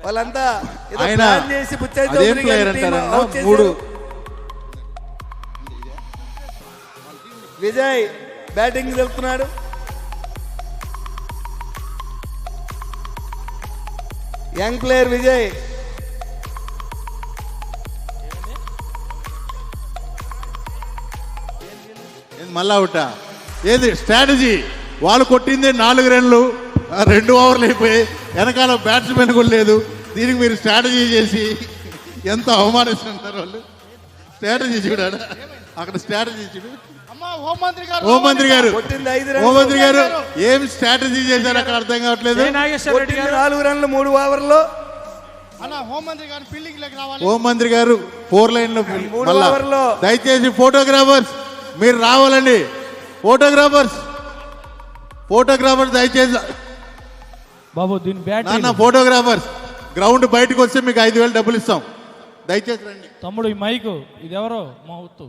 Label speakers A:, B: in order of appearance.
A: వాళ్ళంతా ఏదో
B: ఆయన
A: ప్లాన్ చేసి బుచ్చయ్య
B: అదేం
A: చౌదరి
B: ప్లేయర్
A: గారి టీం
B: అంటారన్నా?
A: అవుట్ చేశారు.
B: 3
A: విజయ్ బ్యాటింగ్ వెళ్తున్నాడు. Young player Vijay.
B: మళ్ళా అవుట ఏది స్ట్రాటజీ? వాళ్ళు కొట్టిందే 4 రన్లు, 2 ఓవర్లు అయిపోయి వెనకాల బ్యాట్స్మెన్ కూడా లేదు. దీనికి మీరు స్ట్రాటజీ చేసి ఎంత అవమానిస్తున్నారు వాళ్ళు. స్ట్రాటజీ చూడాడు అక్కడ, స్ట్రాటజీ చూడు. హోంమంత్రి గారు,
A: కొట్టింది 5
B: హోంమంత్రి
A: రన్లు.
B: గారు ఏం స్ట్రాటజీ చేశారు అక్కడ అర్థం కావట్లేదు.
A: కొట్టింది 4 రన్లు 3 ఓవర్లో.
B: హోంమంత్రి గారు 4 లైన్లో
A: 3 ఓవర్లో.
B: దయచేసి ఫోటోగ్రాఫర్స్ మీరు రావాలండి. ఫోటోగ్రాఫర్స్ దయచేసి
C: బాబు దీని బ్యాట్
B: నాన్న ఫోటోగ్రాఫర్స్ గ్రౌండ్ బయటకు వస్తే మీకు 5,000 డబ్బులు ఇస్తాం. దయచేసి రండి.
C: తమ్ముడు ఈ మైకు ఇది ఎవరో మా ఉత్తు